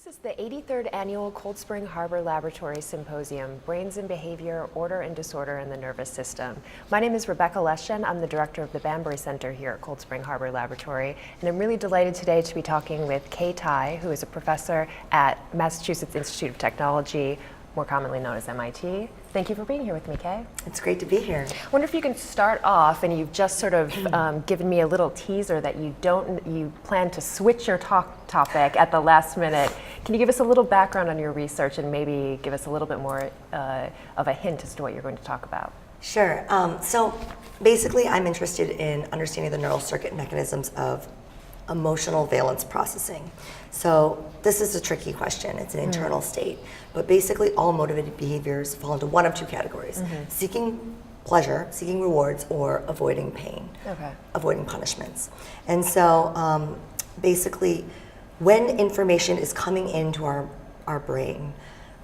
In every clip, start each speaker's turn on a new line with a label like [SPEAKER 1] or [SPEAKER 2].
[SPEAKER 1] This is the 83rd Annual Cold Spring Harbor Laboratory Symposium, Brains and Behavior, Order and Disorder in the Nervous System. My name is Rebecca Leshan. I'm the director of the Banbury Center here at Cold Spring Harbor Laboratory, and I'm really delighted today to be talking with Kay Tai, who is a professor at Massachusetts Institute of Technology, more commonly known as MIT. Thank you for being here with me, Kay.
[SPEAKER 2] It's great to be here.
[SPEAKER 1] I wonder if you can start off, and you've just sort of given me a little teaser that you plan to switch your topic at the last minute. Can you give us a little background on your research and maybe give us a little bit more of a hint as to what you're going to talk about?
[SPEAKER 2] Sure. So basically, I'm interested in understanding the neural circuit mechanisms of emotional valence processing. So this is a tricky question. It's an internal state. But basically, all motivated behaviors fall into one of two categories: seeking pleasure, seeking rewards, or avoiding pain, avoiding punishments. And so basically, when information is coming into our brain,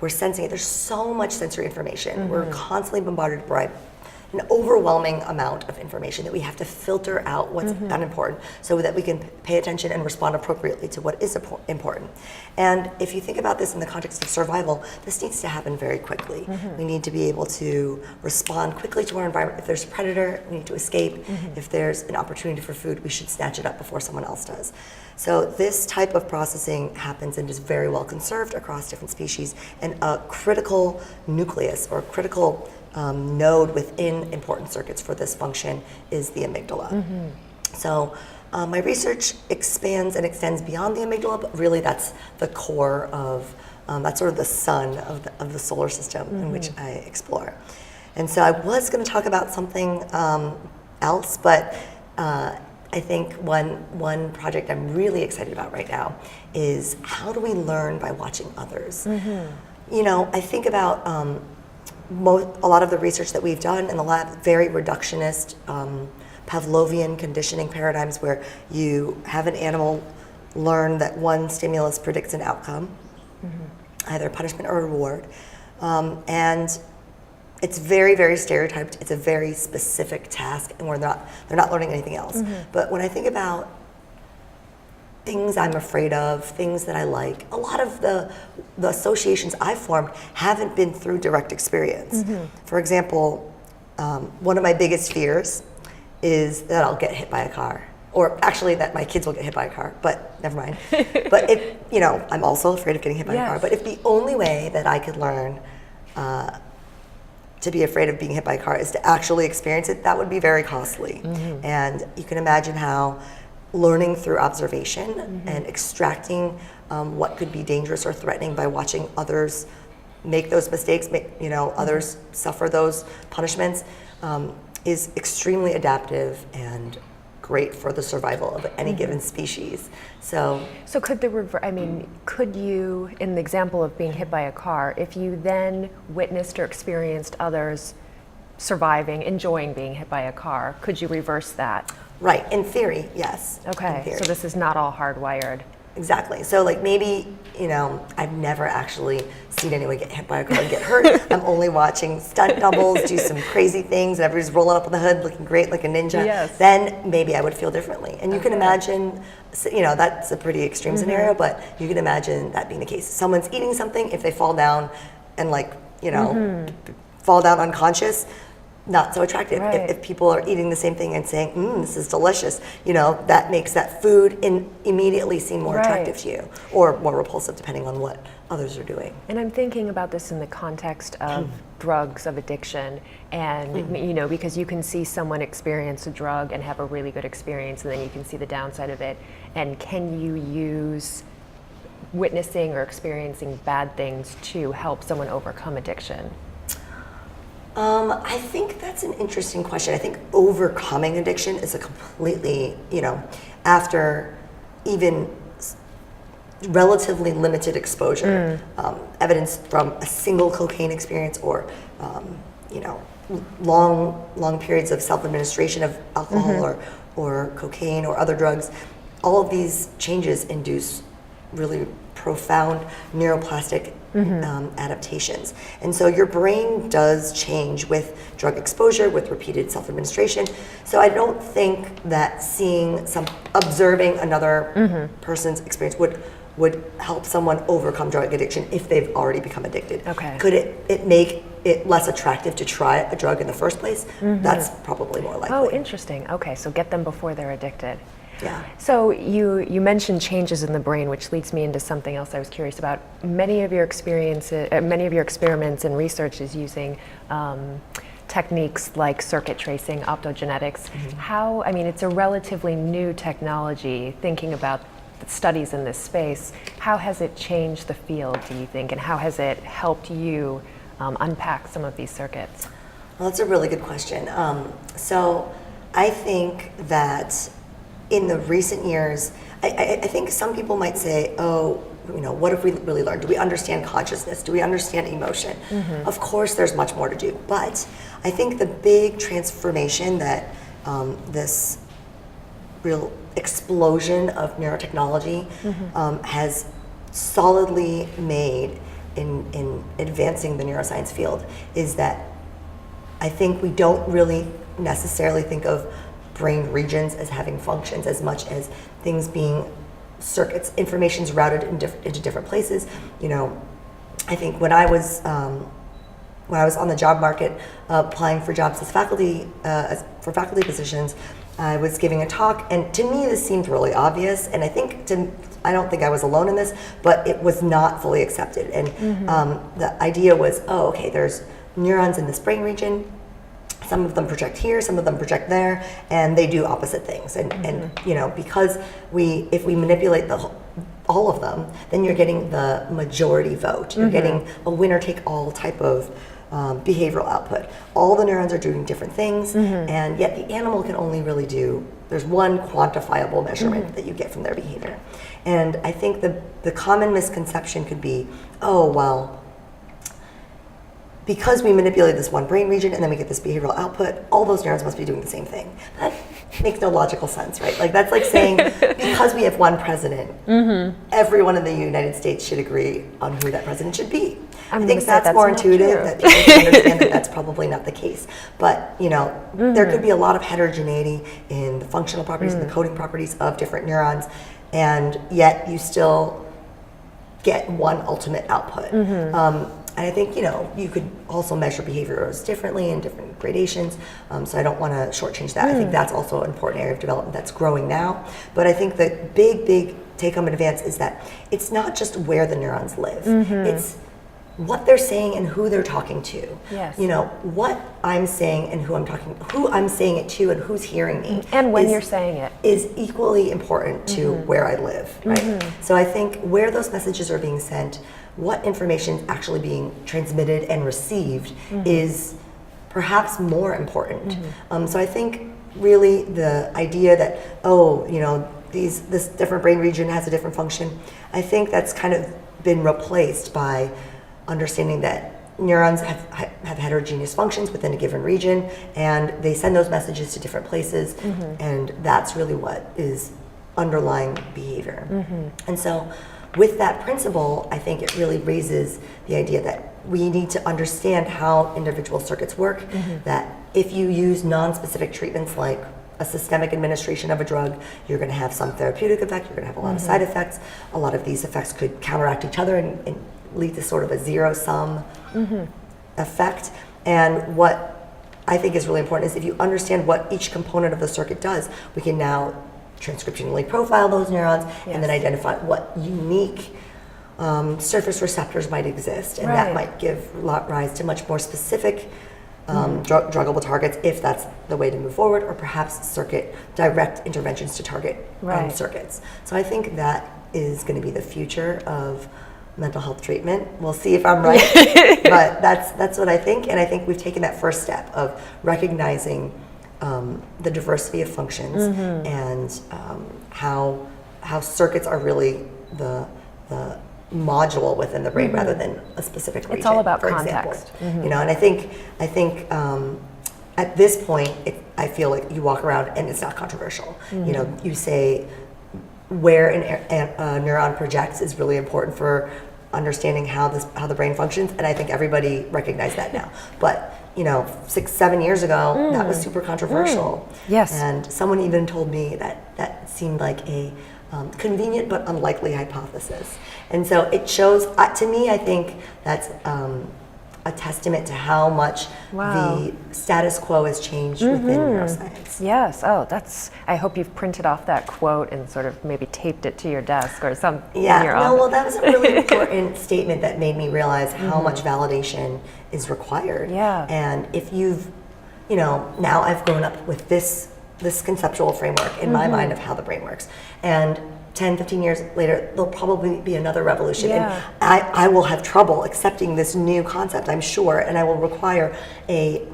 [SPEAKER 2] we're sensing it. There's so much sensory information. We're constantly bombarded by an overwhelming amount of information that we have to filter out what's unimportant so that we can pay attention and respond appropriately to what is important. And if you think about this in the context of survival, this needs to happen very quickly. We need to be able to respond quickly to our environment. If there's a predator, we need to escape. If there's an opportunity for food, we should snatch it up before someone else does. So this type of processing happens and is very well conserved across different species, and a critical nucleus or critical node within important circuits for this function is the amygdala. So my research expands and extends beyond the amygdala, but really that's the core of, that's sort of the sun of the solar system in which I explore. And so I was going to talk about something else, but I think one project I'm really excited about right now is how do we learn by watching others? You know, I think about a lot of the research that we've done in the lab, very reductionist, Pavlovian conditioning paradigms where you have an animal learn that one stimulus predicts an outcome, either punishment or reward. And it's very, very stereotyped. It's a very specific task, and they're not learning anything else. But when I think about things I'm afraid of, things that I like, a lot of the associations I've formed haven't been through direct experience. For example, one of my biggest fears is that I'll get hit by a car, or actually that my kids will get hit by a car, but never mind. But you know, I'm also afraid of getting hit by a car, but if the only way that I could learn to be afraid of being hit by a car is to actually experience it, that would be very costly. And you can imagine how learning through observation and extracting what could be dangerous or threatening by watching others make those mistakes, others suffer those punishments, is extremely adaptive and great for the survival of any given species. So
[SPEAKER 1] could could you, in the example of being hit by a car, if you then witnessed or experienced others surviving, enjoying being hit by a car, could you reverse that?
[SPEAKER 2] Right, in theory, yes.
[SPEAKER 1] Okay, so this is not all hardwired.
[SPEAKER 2] Exactly. So like maybe, I've never actually seen anyone get hit by a car and get hurt. I'm only watching stunt doubles do some crazy things and everybody's rolling up on the hood looking great like a ninja. Then maybe I would feel differently. And you can imagine, that's a pretty extreme scenario, but you can imagine that being the case. Someone's eating something, if they fall down and fall down unconscious, not so attractive. If people are eating the same thing and saying, this is delicious, that makes that food immediately seem more attractive to you, or more repulsive depending on what others are doing.
[SPEAKER 1] And I'm thinking about this in the context of drugs, of addiction, and because you can see someone experience a drug and have a really good experience, and then you can see the downside of it. And can you use witnessing or experiencing bad things to help someone overcome addiction?
[SPEAKER 2] I think that's an interesting question. I think overcoming addiction is a completely, after even relatively limited exposure, evidence from a single cocaine experience or, long periods of self-administration of alcohol or cocaine or other drugs, all of these changes induce really profound neuroplastic adaptations. And so your brain does change with drug exposure, with repeated self-administration. So I don't think that observing another person's experience would help someone overcome drug addiction if they've already become addicted.
[SPEAKER 1] Okay.
[SPEAKER 2] Could it make it less attractive to try a drug in the first place? That's probably more likely.
[SPEAKER 1] Oh, interesting. Okay, so get them before they're addicted.
[SPEAKER 2] Yeah.
[SPEAKER 1] So you mentioned changes in the brain, which leads me into something else I was curious about. Many of your experiments and research is using techniques like circuit tracing, optogenetics. How, I mean, it's a relatively new technology, thinking about studies in this space. How has it changed the field, do you think, and how has it helped you unpack some of these circuits?
[SPEAKER 2] Well, that's a really good question. So I think that in the recent years, I think some people might say, oh, you know, what have we really learned? Do we understand consciousness? Do we understand emotion? Of course, there's much more to do. But I think the big transformation that this real explosion of neurotechnology has solidly made in advancing the neuroscience field is that I think we don't really necessarily think of brain regions as having functions as much as things being circuits, information's routed into different places. You know, I think when I was on the job market applying for jobs as faculty, for faculty positions, I was giving a talk, and to me this seemed really obvious, and I don't think I was alone in this, but it was not fully accepted. And the idea was, oh, okay, there's neurons in this brain region. Some of them project here, some of them project there, and they do opposite things. And you know, because if we manipulate all of them, then you're getting the majority vote. You're getting a winner-take-all type of behavioral output. All the neurons are doing different things, and yet the animal can only really there's one quantifiable measurement that you get from their behavior. And I think the common misconception could be, oh, well, because we manipulate this one brain region and then we get this behavioral output, all those neurons must be doing the same thing. That makes no logical sense, right? Like that's like saying because we have one president, everyone in the United States should agree on who that president should be. I think that's more intuitive, that people can understand that that's probably not the case. But you know, there could be a lot of heterogeneity in the functional properties and the coding properties of different neurons, and yet you still get one ultimate output. And I think, you know, you could also measure behaviors differently in different gradations, so I don't want to shortchange that. I think that's also an important area of development that's growing now. But I think the big take-home advance is that it's not just where the neurons live. It's what they're saying and who they're talking to.
[SPEAKER 1] Yes.
[SPEAKER 2] You know, what I'm saying and who I'm saying it to and who's hearing me.
[SPEAKER 1] And when you're saying it.
[SPEAKER 2] Is equally important to where I live, right? So I think where those messages are being sent, what information is actually being transmitted and received is perhaps more important. So I think really the idea that, oh, you know, this different brain region has a different function, I think that's kind of been replaced by understanding that neurons have heterogeneous functions within a given region, and they send those messages to different places, and that's really what is underlying behavior. And so with that principle, I think it really raises the idea that we need to understand how individual circuits work, that if you use non-specific treatments like a systemic administration of a drug, you're going to have some therapeutic effect, you're going to have a lot of side effects. A lot of these effects could counteract each other and lead to sort of a zero-sum effect. And what I think is really important is if you understand what each component of the circuit does, we can now transcriptionally profile those neurons and then identify what unique surface receptors might exist, and that might give rise to much more specific druggable targets if that's the way to move forward, or perhaps direct interventions to target circuits. So I think that is going to be the future of mental health treatment. We'll see if I'm right, but that's what I think, and I think we've taken that first step of recognizing the diversity of functions and how circuits are circuits the module within the brain rather than a specific region.
[SPEAKER 1] It's all about
[SPEAKER 2] for
[SPEAKER 1] context.
[SPEAKER 2] Example. You know, and I think at this point, I feel like you walk around and it's not controversial. You know, you say where a neuron projects is really important for understanding how the brain functions, and I think everybody recognized that now. But you know, 6-7 years ago, that was super controversial.
[SPEAKER 1] Yes.
[SPEAKER 2] And someone even told me that seemed like a convenient but unlikely hypothesis. And so it shows, to me, I think that's a testament to how much the status quo has changed within neuroscience.
[SPEAKER 1] Yes. Oh, I hope you've printed off that quote and sort of maybe taped it to your desk or some.
[SPEAKER 2] Yeah. No, well, that was a really important statement that made me realize how much validation is required.
[SPEAKER 1] Yeah.
[SPEAKER 2] And if you've, now I've grown up with this conceptual framework in my mind of how the brain works. And 10, 15 years later, there'll probably be another revolution.
[SPEAKER 1] Yeah.
[SPEAKER 2] And I will have trouble accepting this new concept, I'm sure, and I will require a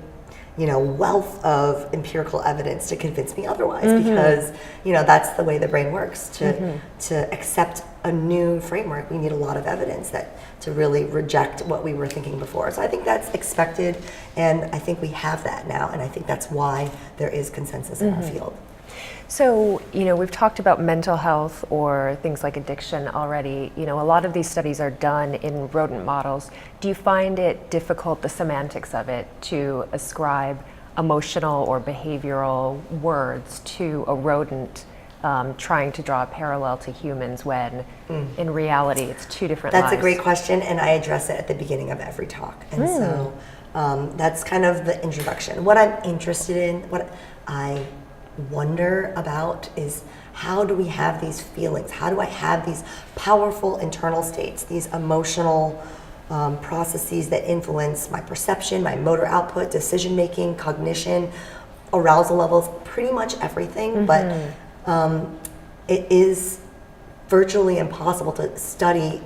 [SPEAKER 2] wealth of empirical evidence to convince me otherwise, because that's the way the brain works. To accept a new framework, we need a lot of evidence to really reject what we were thinking before. So I think that's expected, and I think we have that now, and I think that's why there is consensus in our field.
[SPEAKER 1] So, we've talked about mental health or things like addiction already. A lot of these studies are done in rodent models. Do you find it difficult, the semantics of it, to ascribe emotional or behavioral words to a rodent, trying to draw a parallel to humans when in reality it's two different lives?
[SPEAKER 2] That's a great question, and I address it at the beginning of every talk. And so that's kind of the introduction. What I'm interested in, what I wonder about, is how do we have these feelings? How do I have these powerful internal states, these emotional processes that influence my perception, my motor output, decision making, cognition, arousal levels, pretty much everything. But it is virtually impossible to study,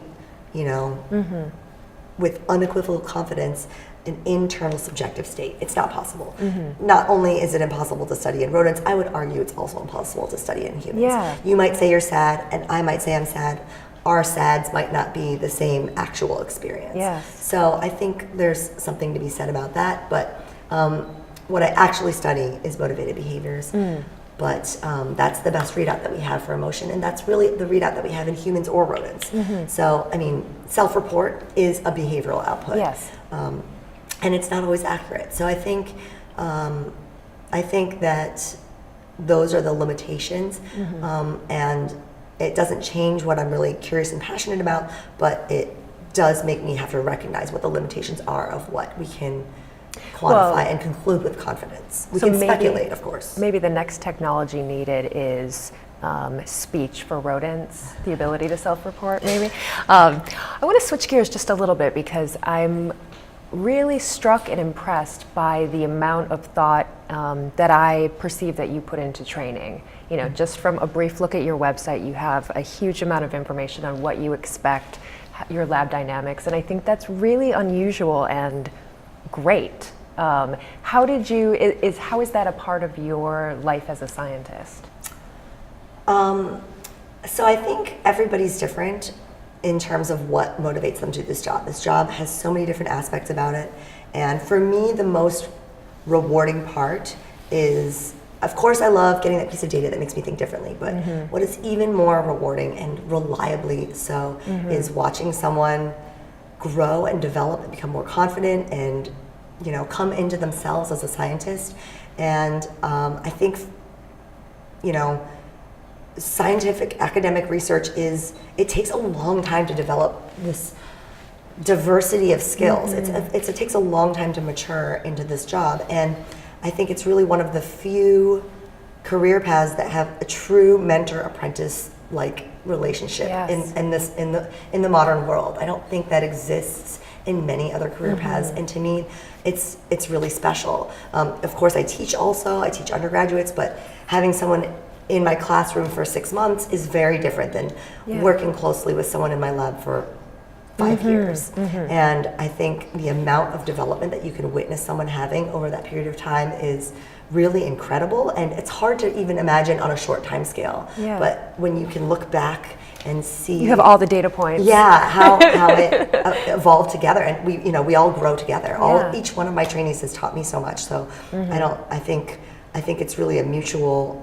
[SPEAKER 2] with unequivocal confidence, an internal subjective state. It's not possible. Not only is it impossible to study in rodents, I would argue it's also impossible to study in humans.
[SPEAKER 1] Yeah.
[SPEAKER 2] You might say you're sad, and I might say I'm sad. Our sads might not be the same actual experience.
[SPEAKER 1] Yes.
[SPEAKER 2] So I think there's something to be said about that, but what I actually study is motivated behaviors. But that's the best readout that we have for emotion, and that's really the readout that we have in humans or rodents. So, self-report is a behavioral output.
[SPEAKER 1] Yes.
[SPEAKER 2] And it's not always accurate. So I think that those are the limitations, and it doesn't change what I'm really curious and passionate about, but it does make me have to recognize what the limitations are of what we can quantify and conclude with confidence. We can speculate, of course.
[SPEAKER 1] Maybe the next technology needed is speech for rodents, the ability to self-report, maybe. I want to switch gears just a little bit, because I'm really struck and impressed by the amount of thought that I perceive that you put into training. Just from a brief look at your website, you have a huge amount of information on what you expect, your lab dynamics, and I think that's really unusual and great. How is that a part of your life as a scientist?
[SPEAKER 2] So I think everybody's different in terms of what motivates them to do this job. This job has so many different aspects about it. And for me, the most rewarding part is, of course, I love getting that piece of data that makes me think differently, but what is even more rewarding, and reliably so, is watching someone grow and develop and become more confident and come into themselves as a scientist. And I think scientific academic research it takes a long time to develop this diversity of skills. It takes a long time to mature into this job, and I think it's really one of the few career paths that have a true mentor-apprentice like relationship in the modern world. I don't think that exists in many other career paths, and to me it's really special. Of course, I teach undergraduates, but having someone in my classroom for 6 months is very different than working closely with someone in my lab for 5 years. And I think the amount of development that you can witness someone having over that period of time is really incredible, and it's hard to even imagine on a short time scale. But when you can look back and see,
[SPEAKER 1] you have all the data points.
[SPEAKER 2] How it evolved together, and we all grow together. Each one of my trainees has taught me so much. So I think it's really a mutual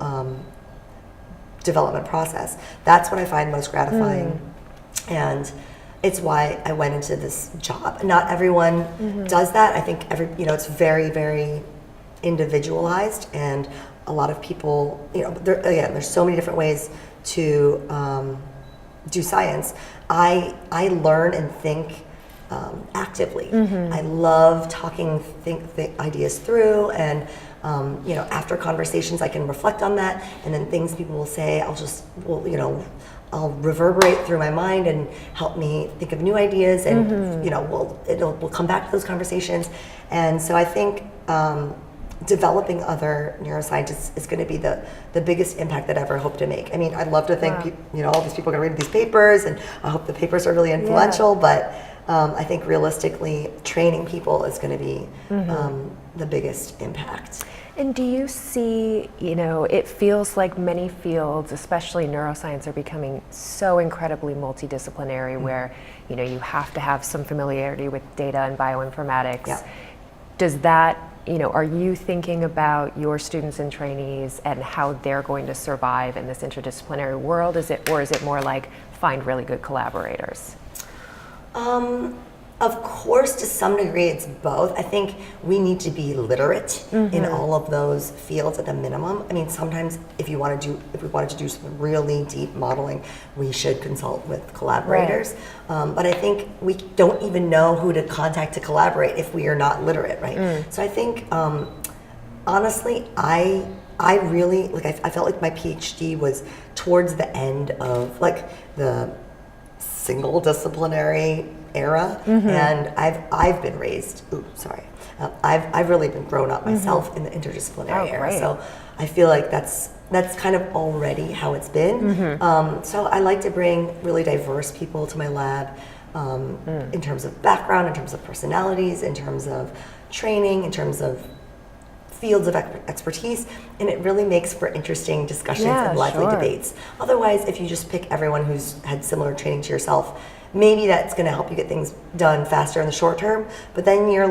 [SPEAKER 2] development process. That's what I find most gratifying, and it's why I went into this job. Not everyone does that. I think it's very, very individualized, and a lot of people, there's so many different ways to do science, I learn and think actively. I love talking ideas through, and after conversations I can reflect on that, and then things people will say I'll reverberate through my mind and help me think of new ideas, and we'll come back to those conversations. And so I think developing other neuroscientists is going to be the biggest impact that I ever hope to make. I mean, I'd love to think all these people are going to read these papers, and I hope the papers are really influential, but I think realistically training people is going to be the biggest impact.
[SPEAKER 1] And do you see, it feels like many fields, especially neuroscience, are becoming so incredibly multidisciplinary where, you have to have some familiarity with data and bioinformatics.
[SPEAKER 2] Yeah.
[SPEAKER 1] Does that, are you thinking about your students and trainees and how they're going to survive in this interdisciplinary world? Or is it more like find really good collaborators?
[SPEAKER 2] Of course, to some degree, it's both. I think we need to be literate in all of those fields at the minimum. I mean, sometimes if we wanted to do some really deep modeling, we should consult with collaborators. Right. But I think we don't even know who to contact to collaborate if we are not literate, right? So I think, honestly, I really, I felt like my PhD was towards the end of the single disciplinary era, and I've been raised. I've really been grown up myself in the interdisciplinary era.
[SPEAKER 1] Great.
[SPEAKER 2] So I feel like that's kind of already how it's been. So I like to bring really diverse people to my lab, in terms of background, in terms of personalities, in terms of training, in terms of fields of expertise, and it really makes for interesting discussions and lively debates. Otherwise, if you just pick everyone who's had similar training to yourself, maybe that's going to help you get things done faster in the short term, but then you're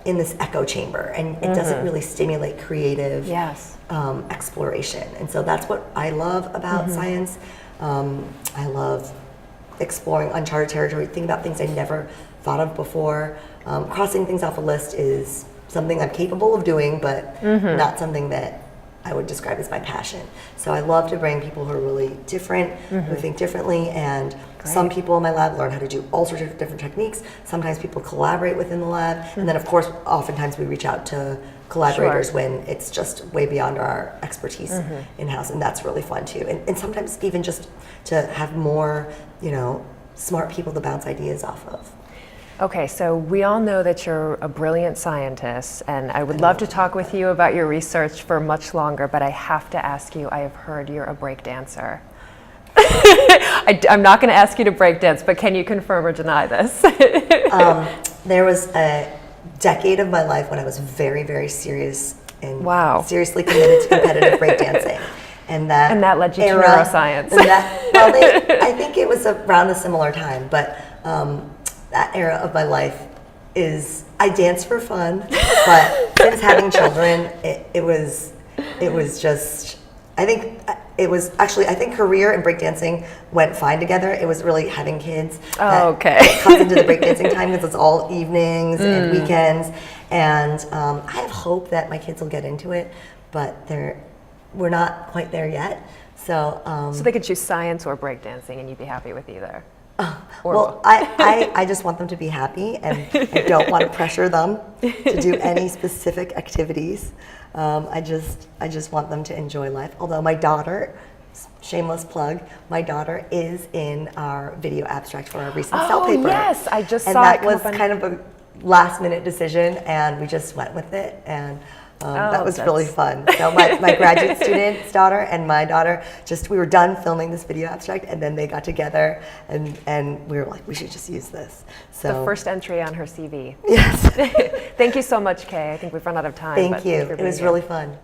[SPEAKER 2] in this echo chamber, and it doesn't really stimulate creative exploration. And so that's what I love about science. I love exploring uncharted territory, thinking about things I never thought of before. Crossing things off a list is something I'm capable of doing, but not something that I would describe as my passion. So I love to bring people who are really different, who think differently, and some people in my lab learn how to do all sorts of different techniques. Sometimes people collaborate within the lab, and then of course, oftentimes we reach out to collaborators when it's just way beyond our expertise in-house, and that's really fun too. And sometimes even just to have more, smart people to bounce ideas off of.
[SPEAKER 1] Okay, so we all know that you're a brilliant scientist, and I would love to talk with you about your research for much longer, but I have to ask you, I have heard you're a breakdancer. I'm not going to ask you to breakdance, but can you confirm or deny this?
[SPEAKER 2] There was a decade of my life when I was very, very serious and seriously committed to competitive breakdancing. And that
[SPEAKER 1] led you
[SPEAKER 2] era,
[SPEAKER 1] to neuroscience.
[SPEAKER 2] I think it was around a similar time, but that era of my life I dance for fun, but since having children, it was just, I think career and breakdancing went fine together. It was really having kids that comes into the breakdancing time, because it's all evenings and weekends, and I have hope that my kids will get into it, but we're not quite there yet. So
[SPEAKER 1] they could choose science or breakdancing, and you'd be happy with either.
[SPEAKER 2] Well, I just want them to be happy, and I don't want to pressure them to do any specific activities. I just want them to enjoy life. Although my daughter, shameless plug, my daughter is in our video abstract for our recent cell paper.
[SPEAKER 1] Oh yes, I just saw
[SPEAKER 2] And
[SPEAKER 1] it.
[SPEAKER 2] that was kind of a last minute decision, and we just went with it, and that was really fun. So my graduate student's daughter and my daughter, we were done filming this video abstract, and then they got together, and we were like, we should just use this. So
[SPEAKER 1] the first entry on her CV.
[SPEAKER 2] Yes.
[SPEAKER 1] Thank you so much, Kay. I think we've run out of time.
[SPEAKER 2] Thank you. It was really fun.